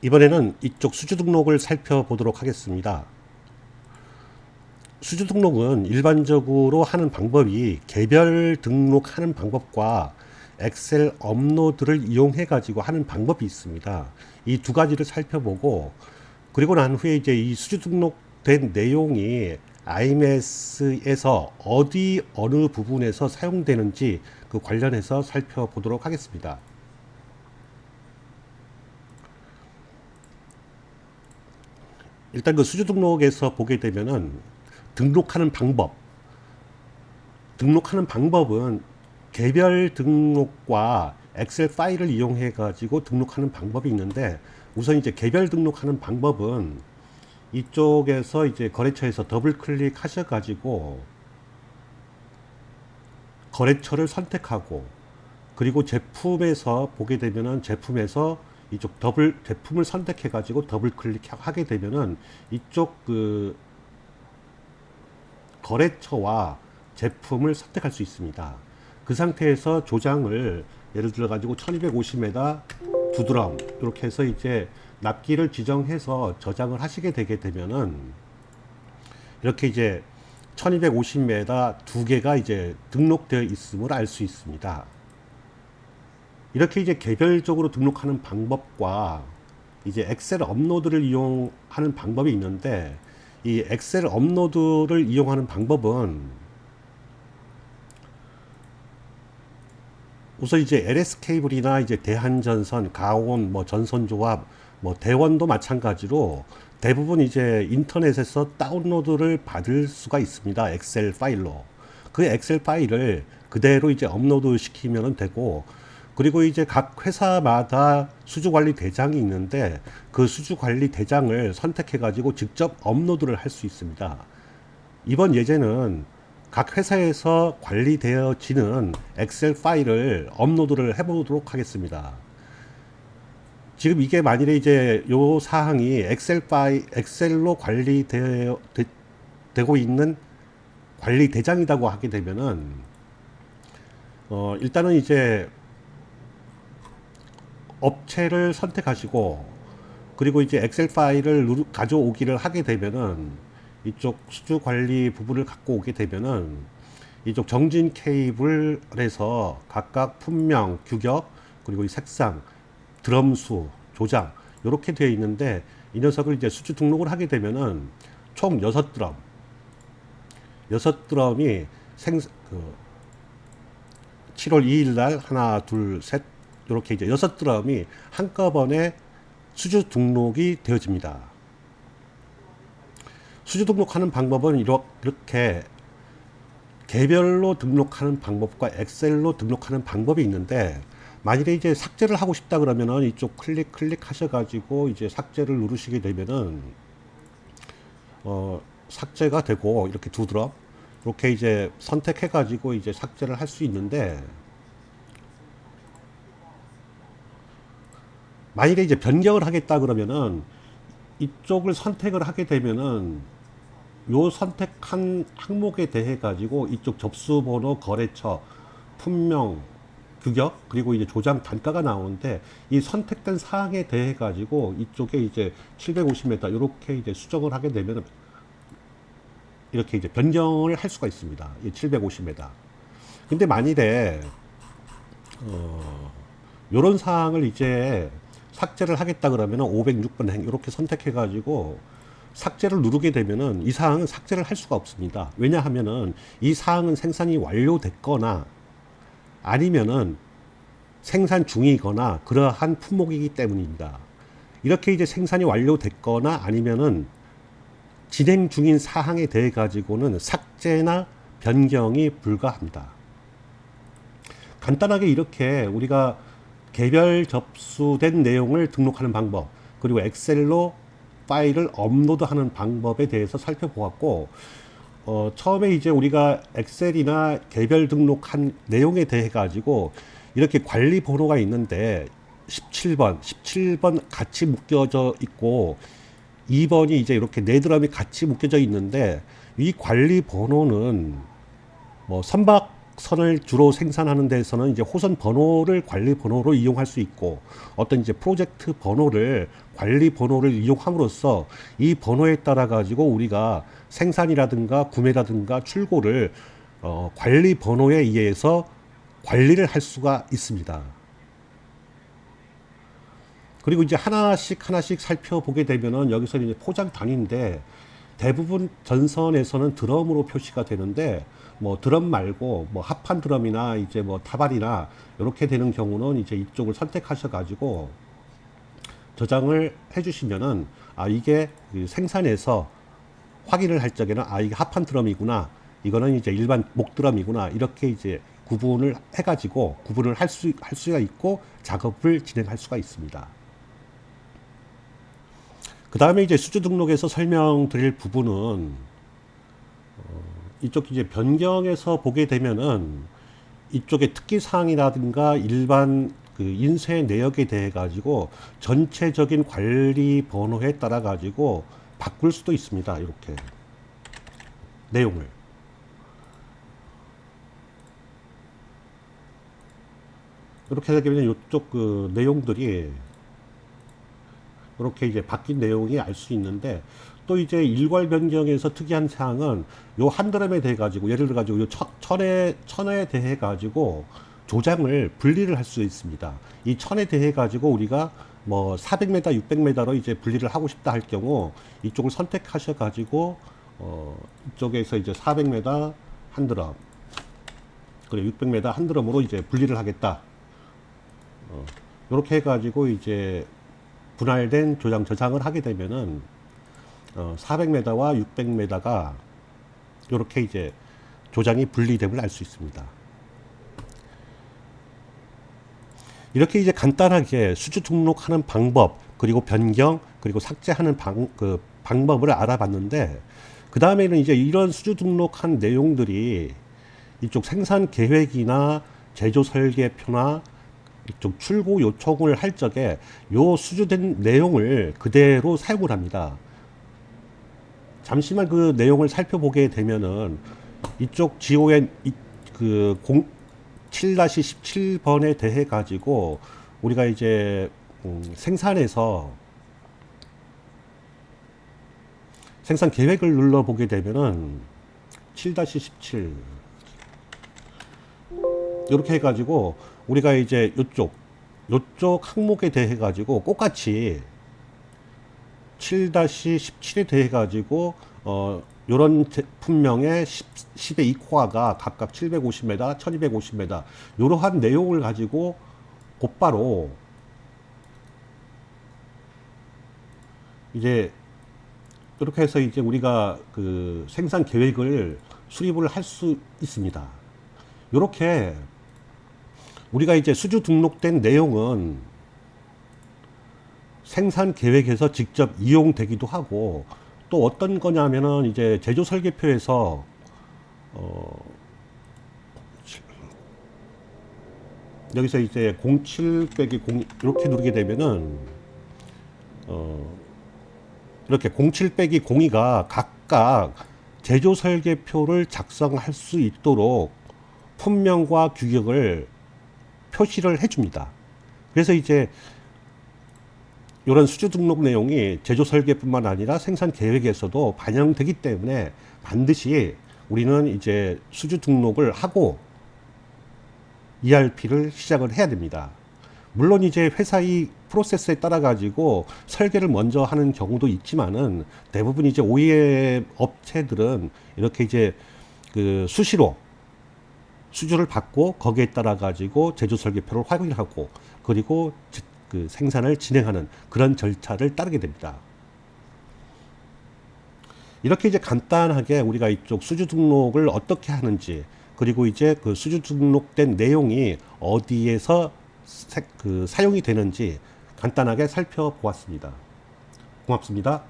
이번에는 이쪽 수주 등록을 살펴보도록 하겠습니다. 수주 등록은 일반적으로 하는 방법이 개별 등록하는 방법과 엑셀 업로드를 이용해 가지고 하는 방법이 있습니다. 이 두 가지를 살펴보고, 그리고 난 후에 이제 이 수주 등록된 내용이 IMS에서 어느 부분에서 사용되는지 그 관련해서 살펴보도록 하겠습니다. 일단 그 수주 등록에서 보게 되면은 등록하는 방법은 개별 등록과 엑셀 파일을 이용해 가지고 등록하는 방법이 있는데, 우선 이제 개별 등록하는 방법은 이쪽에서 이제 거래처에서 더블 클릭하셔 가지고 거래처를 선택하고, 그리고 제품에서 보게 되면은 제품에서 이쪽 제품을 선택해 가지고 더블 클릭하게 되면은 이쪽 그 거래처와 제품을 선택할 수 있습니다. 그 상태에서 조장을 예를 들어 가지고 1250m 두 드럼 이렇게 해서 이제 납기를 지정해서 저장을 하시게 되게 되면은 이렇게 이제 1250m 두 개가 이제 등록되어 있음을 알 수 있습니다. 이렇게 이제 개별적으로 등록하는 방법과 이제 엑셀 업로드를 이용하는 방법이 있는데, 이 엑셀 업로드를 이용하는 방법은 우선 이제 LS 케이블이나 이제 대한전선, 가온, 뭐 전선조합, 뭐 대원도 마찬가지로 대부분 이제 인터넷에서 다운로드를 받을 수가 있습니다. 엑셀 파일로. 그 엑셀 파일을 그대로 이제 업로드 시키면 되고, 그리고 이제 각 회사마다 수주관리 대장이 있는데 그 수주관리 대장을 선택해 가지고 직접 업로드를 할 수 있습니다. 이번 예제는 각 회사에서 관리되어지는 엑셀 파일을 업로드를 해보도록 하겠습니다. 지금 이게 만일에 이제 요 사항이 엑셀로 되고 있는 관리 대장이라고 하게 되면은 일단은 이제 업체를 선택하시고, 그리고 이제 엑셀 파일을 가져오기를 하게 되면은 이쪽 수주 관리 부분을 갖고 오게 되면은 이쪽 정진 케이블에서 각각 품명, 규격, 그리고 이 색상, 드럼수, 조장 이렇게 되어 있는데, 이 녀석을 이제 수주 등록을 하게 되면은 총 6드럼이 7월 2일 날 하나, 둘, 셋 이렇게 이제 6드럼이 한꺼번에 수주 등록이 되어집니다. 수주 등록하는 방법은 이렇게 개별로 등록하는 방법과 엑셀로 등록하는 방법이 있는데, 만일에 이제 삭제를 하고 싶다 그러면은 이쪽 클릭하셔가지고 이제 삭제를 누르시게 되면은 삭제가 되고, 이렇게 두 드럼 이렇게 이제 선택해가지고 이제 삭제를 할 수 있는데, 만일에 이제 변경을 하겠다 그러면은 이쪽을 선택을 하게 되면은 요 선택한 항목에 대해 가지고 이쪽 접수번호, 거래처, 품명, 규격, 그리고 이제 조장 단가가 나오는데, 이 선택된 사항에 대해 가지고 이쪽에 이제 750m 이렇게 이제 수정을 하게 되면 이렇게 이제 변경을 할 수가 있습니다. 이 750m. 근데 만일에 요런 사항을 이제 삭제를 하겠다 그러면 506번 행 이렇게 선택해 가지고 삭제를 누르게 되면은 이 사항은 삭제를 할 수가 없습니다. 왜냐하면은 이 사항은 생산이 완료됐거나 아니면은 생산 중이거나 그러한 품목이기 때문입니다. 이렇게 이제 생산이 완료됐거나 아니면은 진행 중인 사항에 대해 가지고는 삭제나 변경이 불가합니다. 간단하게 이렇게 우리가 개별 접수된 내용을 등록하는 방법, 그리고 엑셀로 파일을 업로드하는 방법에 대해서 살펴보았고, 처음에 이제 우리가 엑셀이나 개별 등록한 내용에 대해 가지고 이렇게 관리 번호가 있는데 17번 같이 묶여져 있고 2번이 이제 이렇게 네 드럼이 같이 묶여져 있는데, 이 관리 번호는 뭐 선을 주로 생산하는 데서는 이제 호선 번호를 관리 번호로 이용할 수 있고, 어떤 이제 프로젝트 번호를 관리 번호를 이용함으로써 이 번호에 따라 가지고 우리가 생산이라든가 구매라든가 출고를 관리 번호에 의해서 관리를 할 수가 있습니다. 그리고 이제 하나씩 하나씩 살펴보게 되면은 여기서 이제 포장 단위인데, 대부분 전선에서는 드럼으로 표시가 되는데, 뭐 드럼 말고 뭐 합판 드럼이나 이제 뭐 타발이나 이렇게 되는 경우는 이제 이쪽을 선택하셔 가지고 저장을 해 주시면은, 아 이게 그 생산에서 확인을 할 적에는 아 이게 합판 드럼이구나, 이거는 이제 일반 목 드럼이구나, 이렇게 이제 구분을 해 가지고 구분을 할 수가 있고 작업을 진행할 수가 있습니다. 그 다음에 이제 수주 등록에서 설명드릴 부분은 이쪽 이제 변경해서 보게 되면은 이쪽에 특기사항이라든가 일반 그 인쇄 내역에 대해 가지고 전체적인 관리 번호에 따라 가지고 바꿀 수도 있습니다. 이렇게 내용을. 이렇게 되게 되면 이쪽 그 내용들이 이렇게 이제 바뀐 내용이 알 수 있는데, 또 이제 일괄 변경에서 특이한 사항은 요 한드럼에 대해 가지고, 예를 들어 가지고 요 천에 대해 가지고 조장을 분리를 할 수 있습니다. 이 천에 대해 가지고 우리가 뭐 400m, 600m로 이제 분리를 하고 싶다 할 경우 이쪽을 선택하셔 가지고 이쪽에서 이제 400m 한 드럼, 그리고 600m 한 드럼으로 이제 분리를 하겠다. 이렇게 해 가지고 이제 분할된 조장 저장을 하게 되면은 400m와 600m가 이렇게 이제 조장이 분리됨을 알 수 있습니다. 이렇게 이제 간단하게 수주 등록하는 방법, 그리고 변경, 그리고 삭제하는 방법을 알아봤는데, 그 다음에는 이제 이런 수주 등록한 내용들이 이쪽 생산 계획이나 제조 설계표나 이쪽 출고 요청을 할 적에 요 수주된 내용을 그대로 사용을 합니다. 잠시만 그 내용을 살펴보게 되면은 이쪽 GON 그 7-17번에 대해 가지고 우리가 이제 생산에서 생산 계획을 눌러보게 되면은 7-17 이렇게 해가지고 우리가 이제 요쪽 항목에 대해 가지고 똑같이 7-17에 대해 가지고 요런 제품명의 10의 2코어가 각각 750m, 1250m 요러한 내용을 가지고 곧바로 이제 이렇게 해서 이제 우리가 그 생산 계획을 수립을 할 수 있습니다. 요렇게 우리가 이제 수주 등록된 내용은 생산 계획에서 직접 이용되기도 하고, 또 어떤 거냐면은 이제 제조 설계표에서 여기서 이제 07-0 이렇게 누르게 되면은 이렇게 07-02가 각각 제조 설계표를 작성할 수 있도록 품명과 규격을 표시를 해줍니다. 그래서 이제 이런 수주 등록 내용이 제조 설계뿐만 아니라 생산 계획에서도 반영되기 때문에 반드시 우리는 이제 수주 등록을 하고 ERP를 시작을 해야 됩니다. 물론 이제 회사의 프로세스에 따라 가지고 설계를 먼저 하는 경우도 있지만은, 대부분 이제 OEM 업체들은 이렇게 이제 그 수시로 수주를 받고 거기에 따라 가지고 제조 설계표를 확인하고 그리고 그 생산을 진행하는 그런 절차를 따르게 됩니다. 이렇게 이제 간단하게 우리가 이쪽 수주 등록을 어떻게 하는지, 그리고 이제 그 수주 등록된 내용이 어디에서 사용이 되는지 간단하게 살펴보았습니다. 고맙습니다.